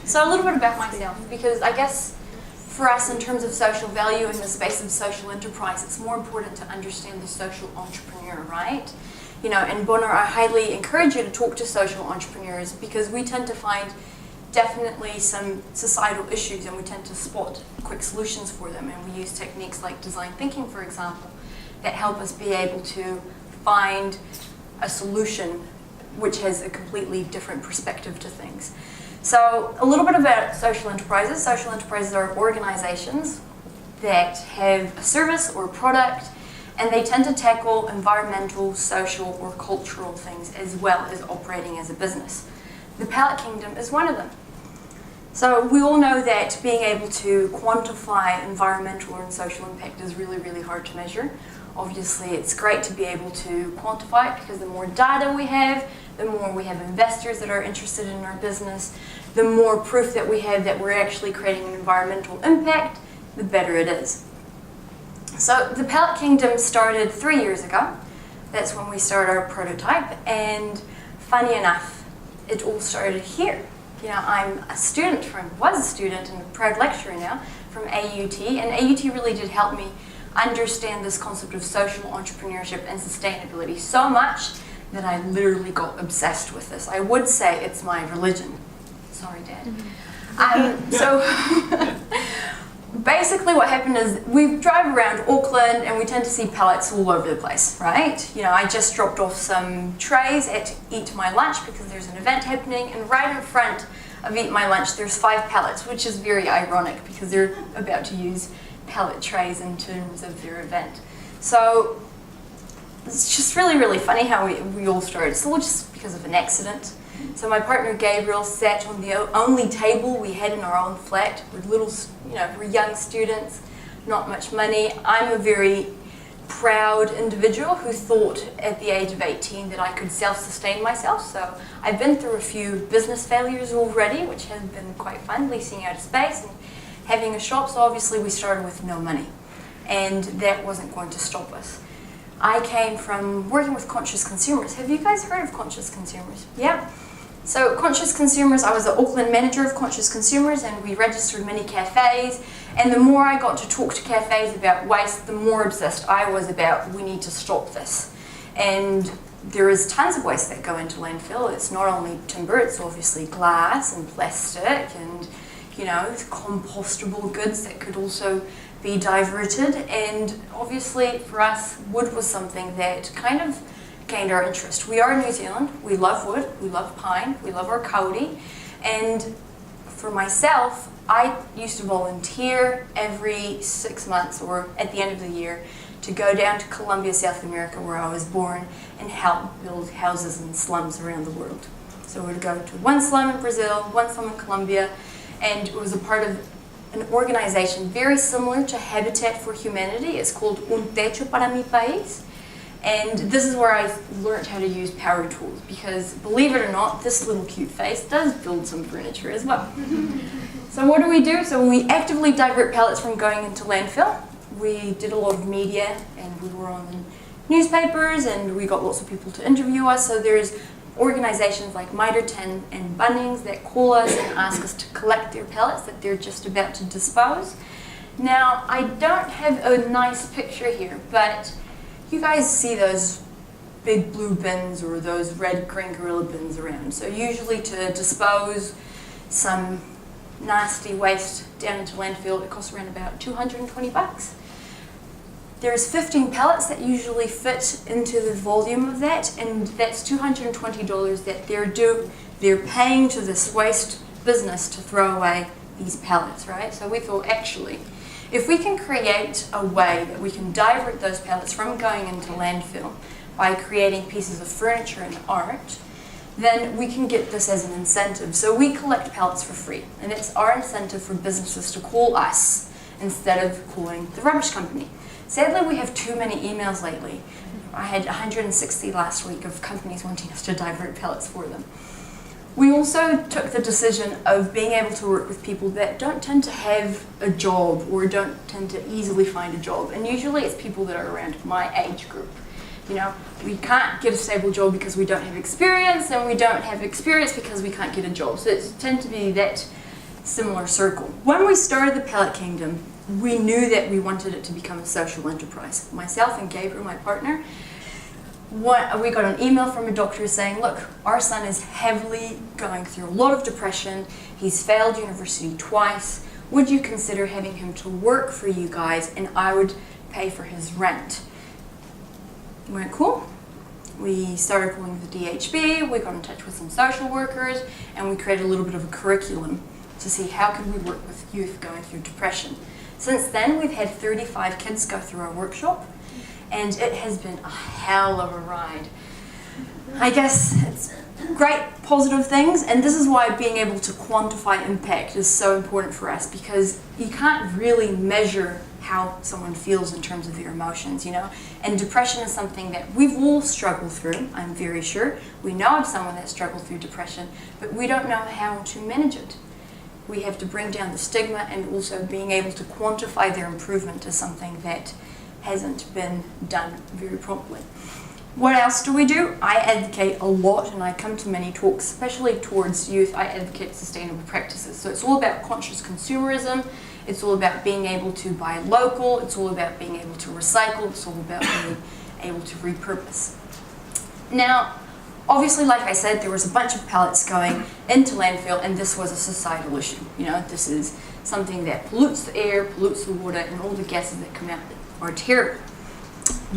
So a little bit about myself, because I guess for us in terms of social value in the space of social enterprise, it's more important to understand the social entrepreneur, right? You know, and Bonner, I highly encourage you to talk to social entrepreneurs because we tend to find definitely some societal issues and we tend to spot quick solutions for them, and we use techniques like design thinking, for example, that help us be able to find a solution which has a completely different perspective to things. So a little bit about social enterprises. Social enterprises are organizations that have a service or a product, and they tend to tackle environmental, social, or cultural things as well as operating as a business. The Pallet Kingdom is one of them. So we all know that being able to quantify environmental and social impact is really, really hard to measure. Obviously, it's great to be able to quantify it because the more data we have, the more we have investors that are interested in our business, the more proof that we have that we're actually creating an environmental impact, the better it is. So the Pallet Kingdom started 3 years ago. That's when we started our prototype, and funny enough, it all started here. You know, I'm a student was a student and a proud lecturer now from AUT, and AUT really did help me understand this concept of social entrepreneurship and sustainability so much that I literally got obsessed with this. I would say it's my religion. Sorry, Dad. So basically what happened is we drive around Auckland and we tend to see pallets all over the place, right? You know, I just dropped off some trays at Eat My Lunch because there's an event happening, and right in front of Eat My Lunch there's 5 pallets, which is very ironic because they're about to use pallet trays in terms of their event. So it's just really, really funny how we all started. It's all just because of an accident. So my partner Gabriel sat on the only table we had in our own flat. We're young students, not much money. I'm a very proud individual who thought at the age of 18 that I could self-sustain myself. So I've been through a few business failures already, which has been quite fun, leasing out a space and having a shop. So obviously we started with no money, and that wasn't going to stop us. I came from working with Conscious Consumers. Have you guys heard of Conscious Consumers? Yeah. So Conscious Consumers, I was the Auckland manager of Conscious Consumers, and we registered many cafes, and the more I got to talk to cafes about waste, the more obsessed I was about we need to stop this. And there is tons of waste that go into landfill. It's not only timber, it's obviously glass and plastic and, you know, compostable goods that could also be diverted. And obviously for us, wood was something that kind of gained our interest. We are in New Zealand, we love wood, we love pine, we love our kauri, and for myself, I used to volunteer every 6 months or at the end of the year to go down to Colombia, South America, where I was born, and help build houses in slums around the world. So we would go to one slum in Brazil, one slum in Colombia, and it was a part of an organization very similar to Habitat for Humanity. It's called Un Techo para Mi País. And this is where I learned how to use power tools, because believe it or not, this little cute face does build some furniture as well. So what do? So we actively divert pallets from going into landfill. We did a lot of media, and we were on the newspapers, and we got lots of people to interview us. So there's organizations like Mitre10 and Bunnings that call us and ask us to collect their pallets that they're just about to dispose. Now, I don't have a nice picture here, but you guys see those big blue bins or those red green gorilla bins around. So usually to dispose some nasty waste down into landfill, it costs around about 220 bucks. There's 15 pallets that usually fit into the volume of that, and that's $220 that they're paying to this waste business to throw away these pallets, right? So we thought, actually, if we can create a way that we can divert those pallets from going into landfill by creating pieces of furniture and art, then we can get this as an incentive. So we collect pallets for free, and it's our incentive for businesses to call us instead of calling the rubbish company. Sadly, we have too many emails lately. I had 160 last week of companies wanting us to divert pallets for them. We also took the decision of being able to work with people that don't tend to have a job or don't tend to easily find a job. And usually it's people that are around my age group. You know, we can't get a stable job because we don't have experience, and we don't have experience because we can't get a job. So it tends to be that similar circle. When we started the Pellet Kingdom, we knew that we wanted it to become a social enterprise. Myself and Gabriel, my partner, we got an email from a doctor saying, look, our son is heavily going through a lot of depression. He's failed university twice. Would you consider having him to work for you guys, and I would pay for his rent? We went, cool. We started calling the DHB, we got in touch with some social workers, and we created a little bit of a curriculum to see how can we work with youth going through depression. Since then, we've had 35 kids go through our workshop, and it has been a hell of a ride. I guess it's great positive things, and this is why being able to quantify impact is so important for us, because you can't really measure how someone feels in terms of their emotions, and depression is something that we've all struggled through, I'm very sure. We know of someone that struggled through depression, but we don't know how to manage it. We have to bring down the stigma, and also being able to quantify their improvement is something that hasn't been done very promptly. What else do we do? I advocate a lot, and I come to many talks, especially towards youth. I advocate sustainable practices. So it's all about conscious consumerism. It's all about being able to buy local. It's all about being able to recycle. It's all about being able to repurpose. Now, obviously, like I said, there was a bunch of pellets going into landfill, and this was a societal issue. This is something that pollutes the air, pollutes the water, and all the gases that come out are terrible.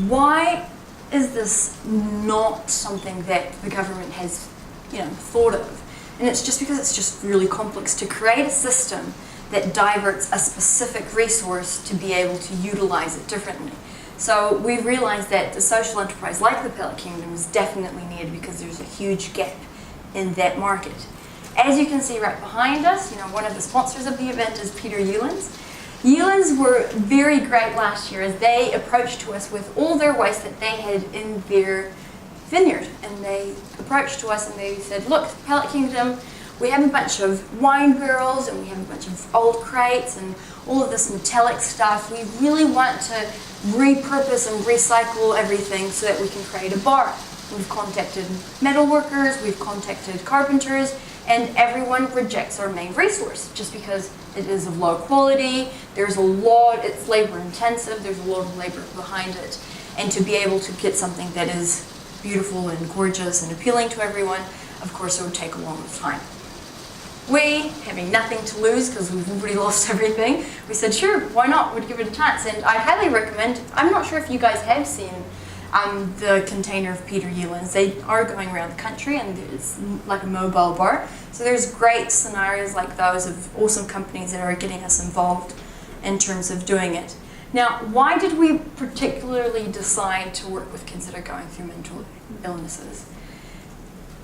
Why is this not something that the government has, thought of? And it's just because it's just really complex to create a system that diverts a specific resource to be able to utilize it differently. So we've realized that a social enterprise like the Pellet Kingdom is definitely needed because there's a huge gap in that market. As you can see right behind us, one of the sponsors of the event is Peter Ewens. Ewens were very great last year as they approached to us with all their waste that they had in their vineyard. And they approached to us and they said, look, Pellet Kingdom, we have a bunch of wine barrels and we have a bunch of old crates and all of this metallic stuff. We really want to repurpose and recycle everything so that we can create a bar. We've contacted metal workers, we've contacted carpenters, and everyone rejects our main resource just because it is of low quality. There's a lot, it's labor intensive, there's a lot of labor behind it. And to be able to get something that is beautiful and gorgeous and appealing to everyone, of course it would take a long time. We, having nothing to lose because we've already lost everything, we said, sure, why not? We'd give it a chance. And I highly recommend, I'm not sure if you guys have seen the container of Peter Ewens. They are going around the country and it's like a mobile bar. So there's great scenarios like those of awesome companies that are getting us involved in terms of doing it. Now, why did we particularly decide to work with kids that are going through mental illnesses?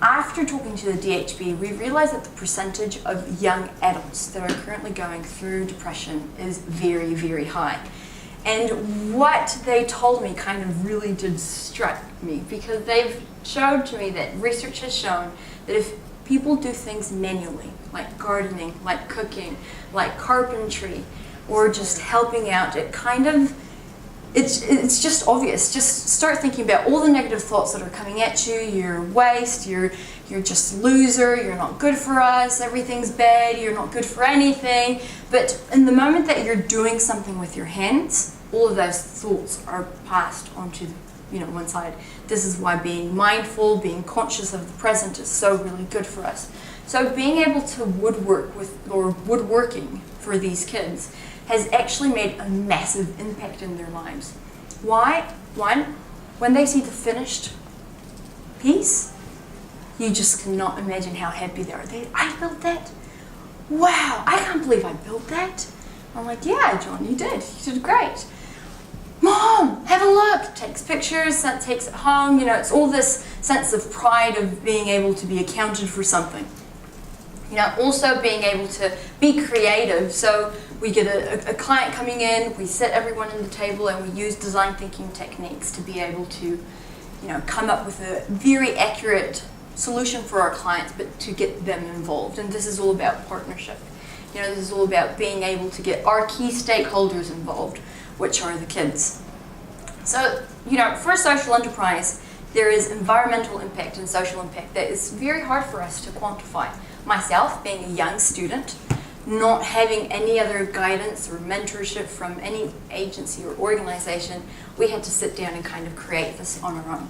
After talking to the DHB, we realized that the percentage of young adults that are currently going through depression is very, very high. And what they told me kind of really did strike me because they've showed to me that research has shown that if people do things manually, like gardening, like cooking, like carpentry, or just helping out, it's just obvious. Just start thinking about all the negative thoughts that are coming at you. You're waste, you're just a loser, you're not good for us, everything's bad, you're not good for anything. But in the moment that you're doing something with your hands, all of those thoughts are passed onto one side. This is why being mindful, being conscious of the present is so really good for us. So being able to woodworking for these kids has actually made a massive impact in their lives. Why? One, when they see the finished piece, you just cannot imagine how happy they are. I built that? Wow, I can't believe I built that. I'm like, yeah, John, you did. You did great. Mom, have a look. Takes pictures, takes it home. It's all this sense of pride of being able to be accounted for something. Also being able to be creative. So we get a client coming in, we sit everyone in the table and we use design thinking techniques to be able to, come up with a very accurate solution for our clients, but to get them involved. And this is all about partnership. This is all about being able to get our key stakeholders involved, which are the kids. So, for a social enterprise, there is environmental impact and social impact that is very hard for us to quantify. Myself, being a young student, not having any other guidance or mentorship from any agency or organization, we had to sit down and kind of create this on our own.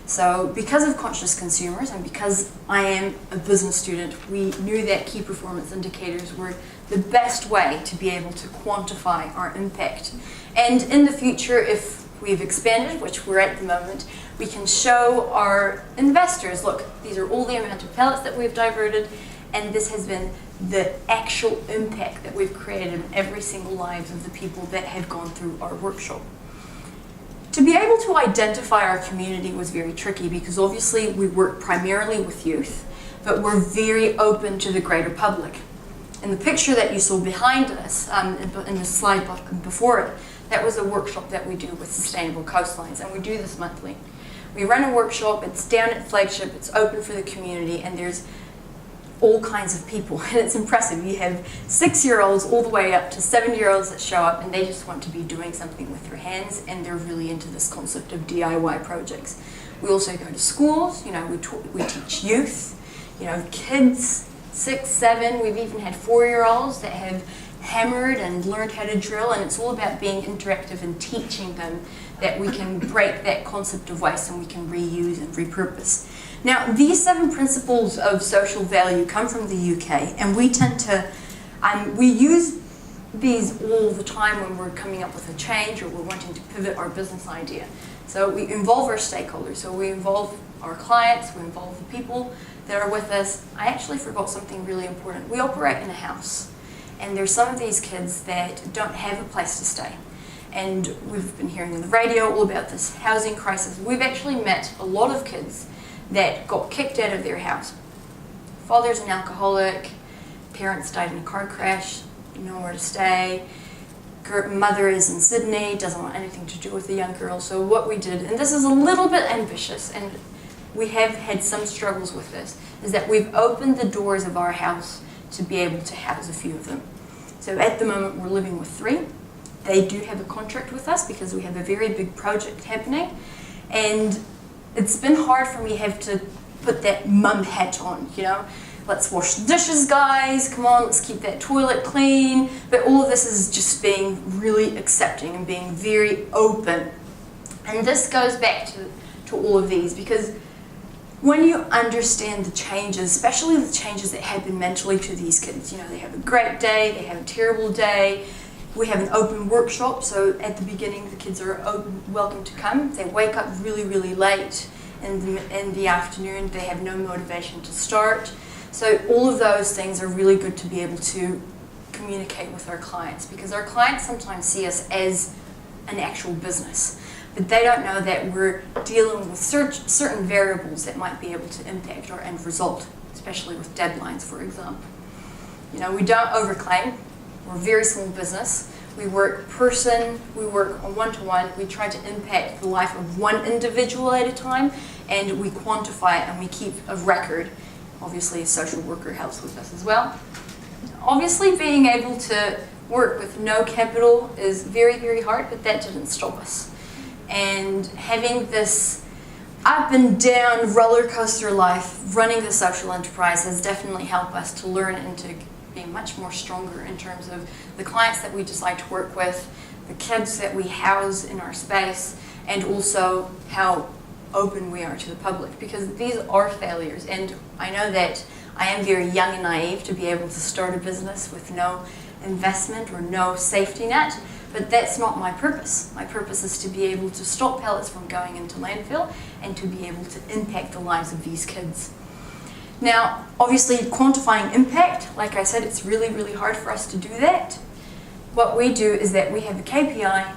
So because of Conscious Consumers and because I am a business student, we knew that key performance indicators were the best way to be able to quantify our impact. And in the future, if we've expanded, which we're at the moment, we can show our investors, look, these are all the amount of pellets that we've diverted, and this has been the actual impact that we've created in every single lives of the people that have gone through our workshop. To be able to identify our community was very tricky because obviously we work primarily with youth, but we're very open to the greater public. In the picture that you saw behind us, in the slide before it, that was a workshop that we do with Sustainable Coastlines, and we do this monthly. We run a workshop, it's down at Flagship, it's open for the community, and there's all kinds of people, and it's impressive. You have 6-year-olds all the way up to 7-year-olds that show up, and they just want to be doing something with their hands, and they're really into this concept of DIY projects. We also go to schools, we teach youth, kids, 6, 7, we've even had 4-year-olds that have hammered and learned how to drill, and it's all about being interactive and teaching them that we can break that concept of waste and we can reuse and repurpose. Now, these 7 principles of social value come from the UK, and we tend to, we use these all the time when we're coming up with a change or we're wanting to pivot our business idea. So we involve our stakeholders, so we involve our clients, we involve the people that are with us. I actually forgot something really important. We operate in a house, and there's some of these kids that don't have a place to stay. And we've been hearing on the radio all about this housing crisis. We've actually met a lot of kids that got kicked out of their house. Father's an alcoholic, parents died in a car crash, nowhere to stay, mother is in Sydney, doesn't want anything to do with the young girl. So what we did, and this is a little bit ambitious, and we have had some struggles with this, is that we've opened the doors of our house to be able to house a few of them. So at the moment we're living with 3. They do have a contract with us because we have a very big project happening, and it's been hard for me to have to put that mum hat on, Let's wash the dishes, guys, come on, let's keep that toilet clean. But all of this is just being really accepting and being very open. And this goes back to all of these, because when you understand the changes, especially the changes that happen mentally to these kids, they have a great day, they have a terrible day. We have an open workshop, so at the beginning the kids are welcome to come. They wake up really, really late in the afternoon. They have no motivation to start. So all of those things are really good to be able to communicate with our clients, because our clients sometimes see us as an actual business, but they don't know that we're dealing with certain variables that might be able to impact our end result, especially with deadlines, for example. We don't overclaim. We're a very small business. We work we work on one-to-one. We try to impact the life of one individual at a time, and we quantify it and we keep a record. Obviously, a social worker helps with us as well. Obviously, being able to work with no capital is very, very hard, but that didn't stop us. And having this up and down roller coaster life, running the social enterprise has definitely helped us to learn and to be much more stronger in terms of the clients that we decide to work with, the kids that we house in our space, and also how open we are to the public, because these are failures. And I know that I am very young and naive to be able to start a business with no investment or no safety net, but that's not my purpose. My purpose is to be able to stop pellets from going into landfill and to be able to impact the lives of these kids. Now, obviously, quantifying impact, like I said, it's really, really hard for us to do that. What we do is that we have a KPI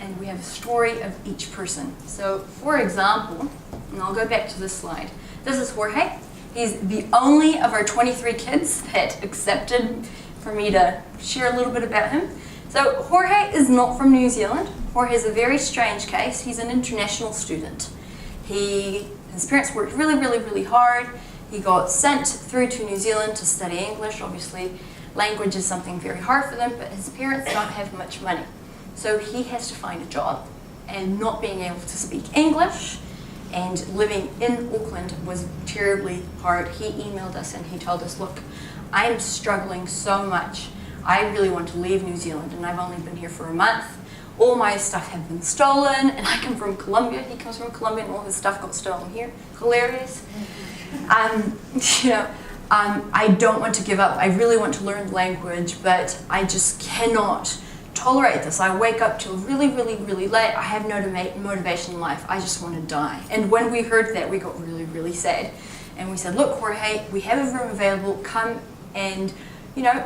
and we have a story of each person. So, for example, and I'll go back to this slide. This is Jorge. He's the only of our 23 kids that accepted for me to share a little bit about him. So, Jorge is not from New Zealand. Jorge is a very strange case. He's an international student. His parents worked really, really, really hard. He got sent through to New Zealand to study English. Obviously, language is something very hard for them, but his parents don't have much money. So he has to find a job, and not being able to speak English and living in Auckland was terribly hard. He emailed us and he told us, look, I am struggling so much. I really want to leave New Zealand, and I've only been here for a month. All my stuff had been stolen, and I come from Colombia. He comes from Colombia, and all his stuff got stolen here. Hilarious. I don't want to give up. I really want to learn the language, but I just cannot tolerate this. I wake up till really, really, really late. I have no motivation in life. I just want to die. And when we heard that, we got really, really sad. And we said, look, Jorge, we have a room available. Come and,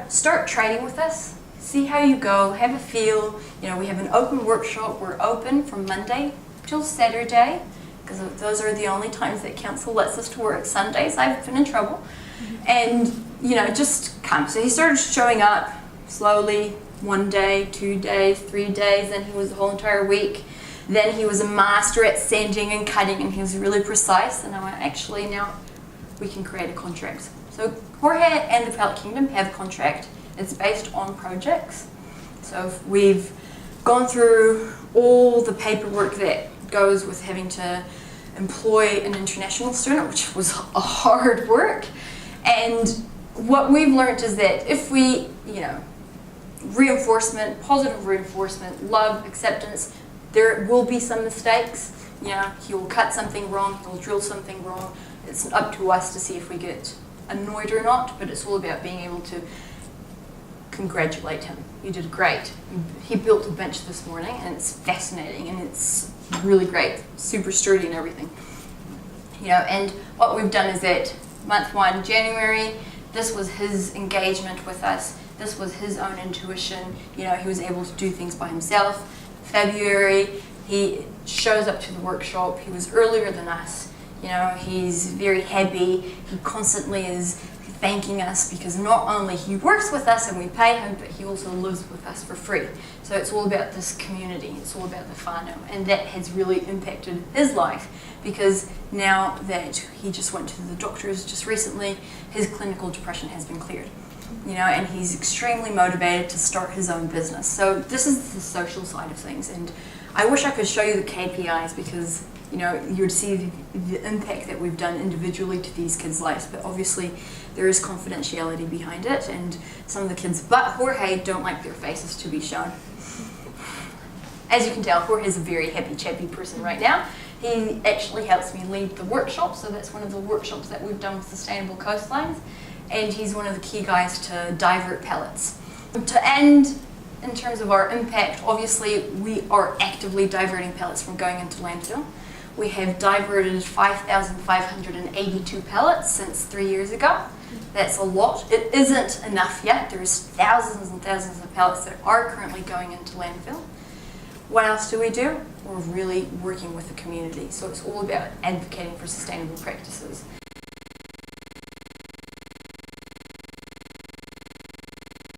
start trading with us. See how you go, have a feel. We have an open workshop. We're open from Monday till Saturday, because those are the only times that council lets us to work. Sundays, I've been in trouble. And, just come. So he started showing up slowly, 1 day, 2 days, 3 days, then he was the whole entire week. Then he was a master at sanding and cutting, and he was really precise. And I went, actually, now we can create a contract. So Jorge and the Pallet Kingdom have a contract. It's based on projects. So we've gone through all the paperwork that goes with having to employ an international student, which was a hard work. And what we've learned is that if we, reinforcement, positive reinforcement, love, acceptance, there will be some mistakes. He will cut something wrong, he'll drill something wrong. It's up to us to see if we get annoyed or not, but it's all about being able to congratulate him. You did great. He built a bench this morning, and it's fascinating, and it's really great, super sturdy and everything. And what we've done is that month 1, January, this was his engagement with us. This was his own intuition. He was able to do things by himself. February, he shows up to the workshop. He was earlier than us. He's very happy. He constantly is thanking us because not only he works with us and we pay him, but he also lives with us for free. So it's all about this community. It's all about the whānau. And that has really impacted his life, because now that he just went to the doctors just recently, his clinical depression has been cleared. And he's extremely motivated to start his own business. So this is the social side of things. And I wish I could show you the KPIs, because you would see the impact that we've done individually to these kids' lives, but obviously there is confidentiality behind it, and some of the kids, but Jorge, don't like their faces to be shown. As you can tell, Jorge is a very happy, chappy person right now. He actually helps me lead the workshop, so that's one of the workshops that we've done with Sustainable Coastlines, and he's one of the key guys to divert pallets. To end, in terms of our impact, obviously we are actively diverting pallets from going into landfill. We have diverted 5,582 pallets since 3 years ago. That's a lot. It isn't enough yet. There's thousands and thousands of pallets that are currently going into landfill. What else do? We're really working with the community. So it's all about advocating for sustainable practices.